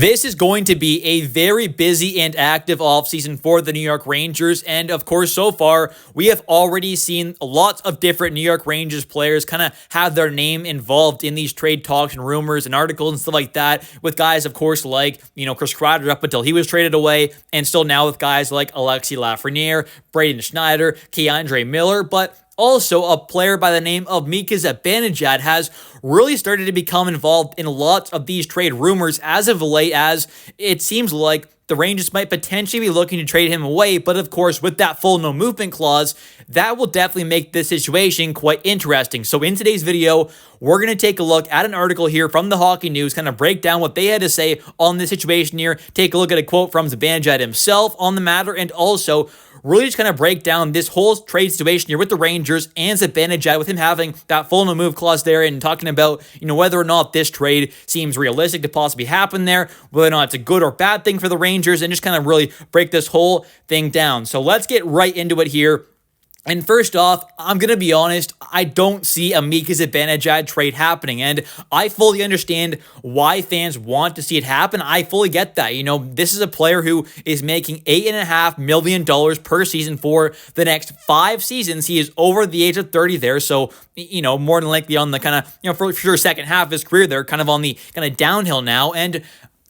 This is going to be a very busy and active offseason for the New York Rangers. And of course, so far, we have already seen lots of different New York Rangers players kind of have their name involved in these trade talks and rumors and articles and stuff like that, with guys, of course, like, Chris Kreider up until he was traded away, and still now with guys like Alexis Lafreniere, Braden Schneider, Keandre Miller, but also, a player by the name of Mika Zibanejad has really started to become involved in lots of these trade rumors as of late, as it seems like the Rangers might potentially be looking to trade him away. But of course, with that full no movement clause, that will definitely make this situation quite interesting. So in today's video, we're going to take a look at an article here from the Hockey News, kind of break down what they had to say on this situation here, take a look at a quote from Zibanejad himself on the matter, and also really just kind of break down this whole trade situation here with the Rangers and Zibanejad, with him having that full no move clause there, and talking about, whether or not this trade seems realistic to possibly happen there, whether or not it's a good or bad thing for the Rangers, and just kind of really break this whole thing down. So let's get right into it here. And first off, I'm going to be honest, I don't see a Mika Zibanejad trade happening, and I fully understand why fans want to see it happen. I fully get that. This is a player who is making $8.5 million per season for the next 5 seasons. He is over the age of 30 there, so, more than likely on the kind of, for sure, second half of his career there, kind of on the kind of downhill now, and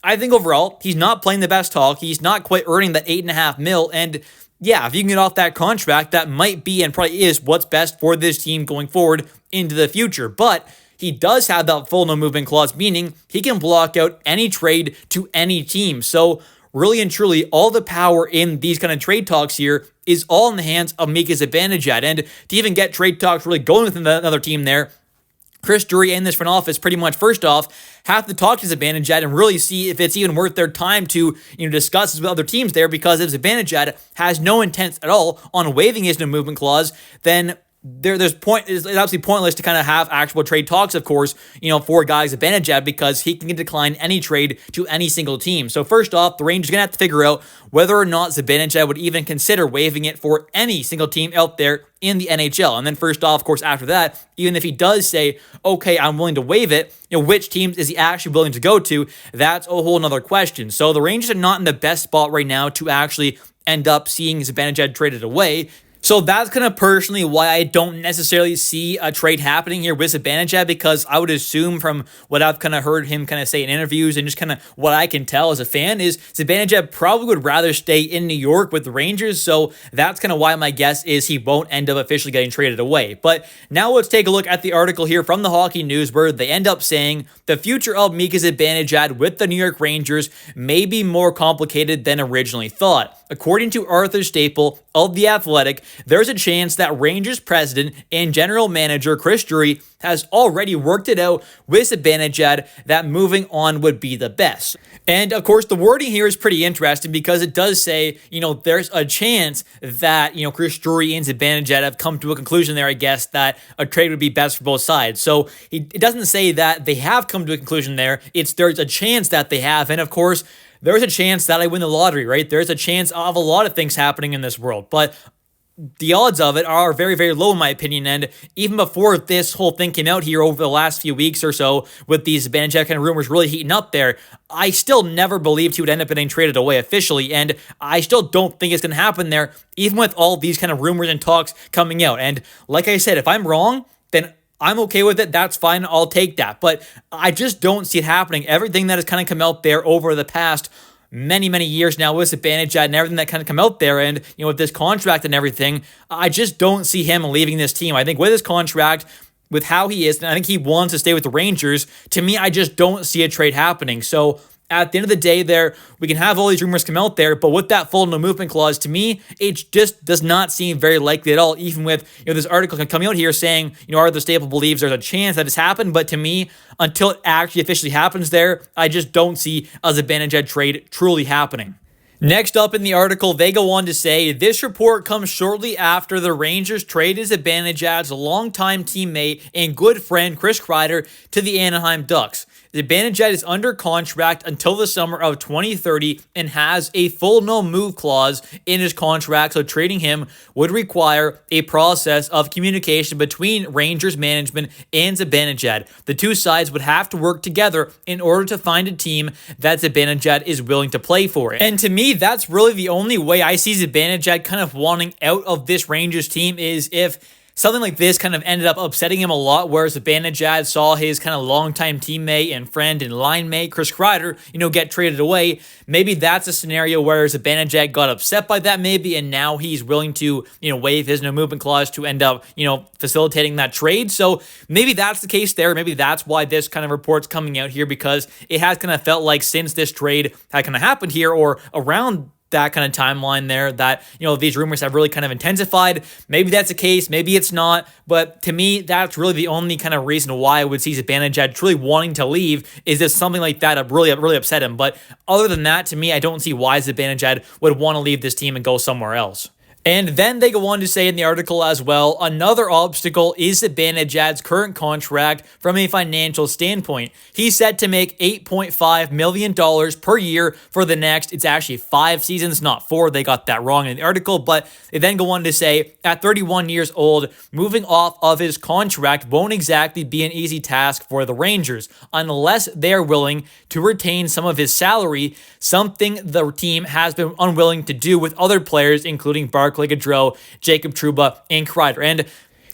I think overall, he's not playing the best hockey. He's not quite earning that $8.5 million, and yeah, if you can get off that contract, that might be and probably is what's best for this team going forward into the future. But he does have that full no movement clause, meaning he can block out any trade to any team. So really and truly, all the power in these kind of trade talks here is all in the hands of Mika Zibanejad. And to even get trade talks really going with another team there, Chris Drury and this front office pretty much, first off, have to talk to Zibanejad and really see if it's even worth their time to discuss this with other teams there, because if Zibanejad has no intent at all on waiving his no movement clause, then it's absolutely pointless to kind of have actual trade talks, of course, for guys Zibanejad, because he can decline any trade to any single team. So first off, the Rangers are going to have to figure out whether or not Zibanejad would even consider waiving it for any single team out there in the NHL. And then first off, of course, after that, even if he does say, okay, I'm willing to waive it, which teams is he actually willing to go to? That's a whole nother question. So the Rangers are not in the best spot right now to actually end up seeing Zibanejad traded away. So that's kind of personally why I don't necessarily see a trade happening here with Zibanejad, because I would assume from what I've kind of heard him kind of say in interviews and just kind of what I can tell as a fan is Zibanejad probably would rather stay in New York with the Rangers. So that's kind of why my guess is he won't end up officially getting traded away. But now let's take a look at the article here from the Hockey News, where they end up saying the future of Mika Zibanejad with the New York Rangers may be more complicated than originally thought. According to Arthur Staple of The Athletic, there's a chance that Rangers president and general manager Chris Drury has already worked it out with Zibanejad that moving on would be the best. And of course, the wording here is pretty interesting, because it does say, there's a chance that, Chris Drury and Zibanejad have come to a conclusion there, I guess, that a trade would be best for both sides. So it doesn't say that they have come to a conclusion there. There's a chance that they have. And of course, there's a chance that I win the lottery, right? There's a chance of a lot of things happening in this world, but the odds of it are very, very low in my opinion. And even before this whole thing came out here over the last few weeks or so, with these Zibanejad kind of rumors really heating up there, I still never believed he would end up getting traded away officially. And I still don't think it's going to happen there, even with all these kind of rumors and talks coming out. And like I said, if I'm wrong, then I'm okay with it. That's fine. I'll take that. But I just don't see it happening. Everything that has kind of come out there over the past many, many years now with Zibanejad and everything that kind of come out there, and with this contract and everything, I just don't see him leaving this team. I think with his contract, with how he is, and I think he wants to stay with the Rangers, to me, I just don't see a trade happening. So at the end of the day there, we can have all these rumors come out there, but with that full no movement clause, to me, it just does not seem very likely at all, even with this article coming out here saying, Arthur Staple believes there's a chance that it's happened, but to me, until it actually officially happens there, I just don't see a Zibanejad trade truly happening. Next up in the article, they go on to say, this report comes shortly after the Rangers traded Zibanejad's longtime teammate and good friend Chris Kreider to the Anaheim Ducks. Zibanejad is under contract until the summer of 2030 and has a full no-move clause in his contract, so trading him would require a process of communication between Rangers management and Zibanejad. The two sides would have to work together in order to find a team that Zibanejad is willing to play for. And to me, that's really the only way I see Zibanejad kind of wanting out of this Rangers team is if something like this kind of ended up upsetting him a lot, where Zibanejad saw his kind of longtime teammate and friend and line mate, Chris Kreider, get traded away. Maybe that's a scenario where Zibanejad got upset by that maybe, and now he's willing to, waive his no-movement clause to end up, facilitating that trade. So maybe that's the case there. Maybe that's why this kind of report's coming out here, because it has kind of felt like since this trade had kind of happened here or around that kind of timeline there that, these rumors have really kind of intensified. Maybe that's the case, maybe it's not, but to me, that's really the only kind of reason why I would see Zibanejad truly wanting to leave is if something like that really upset him. But other than that, to me, I don't see why Zibanejad would want to leave this team and go somewhere else. And then they go on to say in the article as well, another obstacle is Zibanejad's current contract from a financial standpoint. He's set to make $8.5 million per year for the next, it's actually 5 seasons, not 4. They got that wrong in the article, but they then go on to say, at 31 years old, moving off of his contract won't exactly be an easy task for the Rangers, unless they're willing to retain some of his salary, something the team has been unwilling to do with other players, including Barkley, Gaudreau, Jacob Trouba, and Kreider. And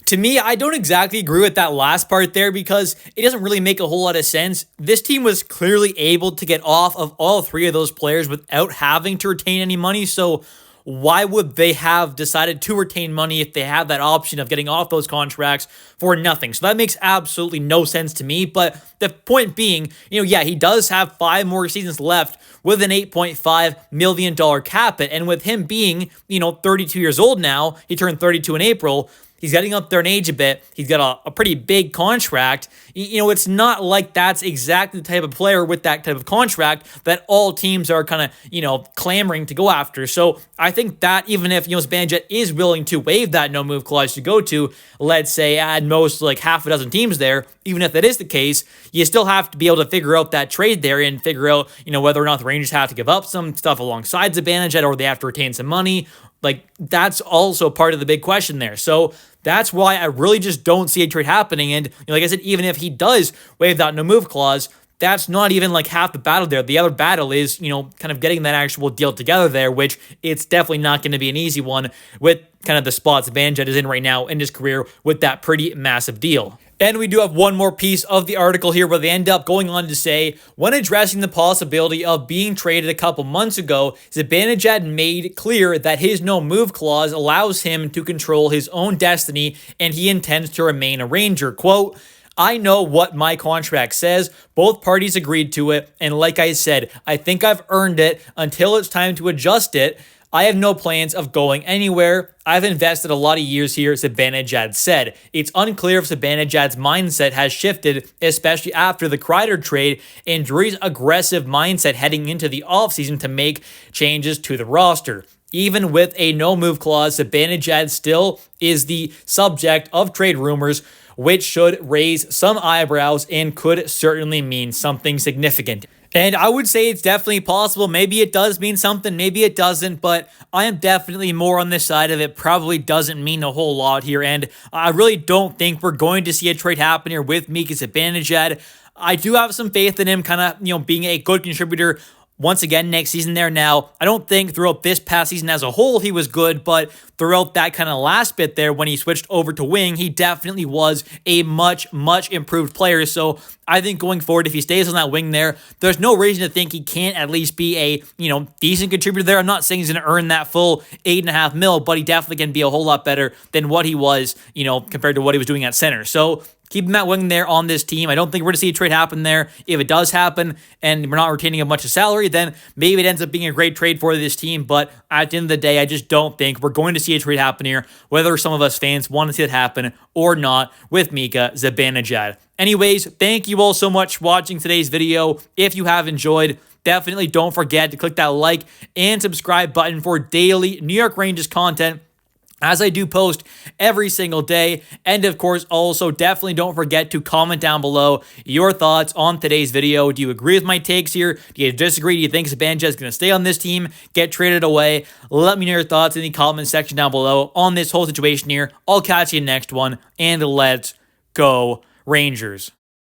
to me, I don't exactly agree with that last part there because it doesn't really make a whole lot of sense. This team was clearly able to get off of all 3 of those players without having to retain any money, so why would they have decided to retain money if they have that option of getting off those contracts for nothing? So that makes absolutely no sense to me. But the point being, he does have 5 more seasons left with an $8.5 million cap hit. And with him being, 32 years old now, he turned 32 in April. He's getting up there in age a bit. He's got a pretty big contract. It's not like that's exactly the type of player with that type of contract that all teams are kind of, clamoring to go after. So I think that even if, Zibanejad is willing to waive that no-move clause to go to, let's say, at most like half a dozen teams there, even if that is the case, you still have to be able to figure out that trade there and figure out, whether or not the Rangers have to give up some stuff alongside Zibanejad or they have to retain some money. Like, that's also part of the big question there. So that's why I really just don't see a trade happening. And like I said, even if he does waive that no-move clause, that's not even like half the battle there. The other battle is, kind of getting that actual deal together there, which it's definitely not going to be an easy one with kind of the spots Zibanejad is in right now in his career with that pretty massive deal. And we do have one more piece of the article here where they end up going on to say, when addressing the possibility of being traded a couple months ago, Zibanejad made clear that his no-move clause allows him to control his own destiny and he intends to remain a Ranger. Quote, I know what my contract says. Both parties agreed to it. And like I said, I think I've earned it until it's time to adjust it. I have no plans of going anywhere. I've invested a lot of years here, Zibanejad said. It's unclear if Zibanejad's mindset has shifted, especially after the Kreider trade and Drury's aggressive mindset heading into the offseason to make changes to the roster. Even with a no-move clause, Zibanejad still is the subject of trade rumors, which should raise some eyebrows and could certainly mean something significant. And I would say it's definitely possible. Maybe it does mean something, maybe it doesn't, but I am definitely more on this side of it. Probably doesn't mean a whole lot here, and I really don't think we're going to see a trade happen here with Mika Zibanejad. I do have some faith in him kind of, being a good contributor once again next season there. Now, I don't think throughout this past season as a whole he was good, but throughout that kind of last bit there when he switched over to wing, he definitely was a much improved player. So I think going forward, if he stays on that wing there, there's no reason to think he can't at least be a, decent contributor there. I'm not saying he's going to earn that full $8.5 million, but he definitely can be a whole lot better than what he was, compared to what he was doing at center. So keep him at wing there on this team. I don't think we're going to see a trade happen there. If it does happen and we're not retaining a bunch of salary, then maybe it ends up being a great trade for this team. But at the end of the day, I just don't think we're going to see a trade happen here, whether some of us fans want to see it happen or not with Mika Zibanejad. Anyways, thank you all so much for watching today's video. If you have enjoyed, definitely don't forget to click that like and subscribe button for daily New York Rangers content. as I do post every single day. And of course, also definitely don't forget to comment down below your thoughts on today's video. Do you agree with my takes here? Do you disagree? Do you think Zibanejad is going to stay on this team, get traded away? Let me know your thoughts in the comment section down below on this whole situation here. I'll catch you in the next one, and let's go Rangers.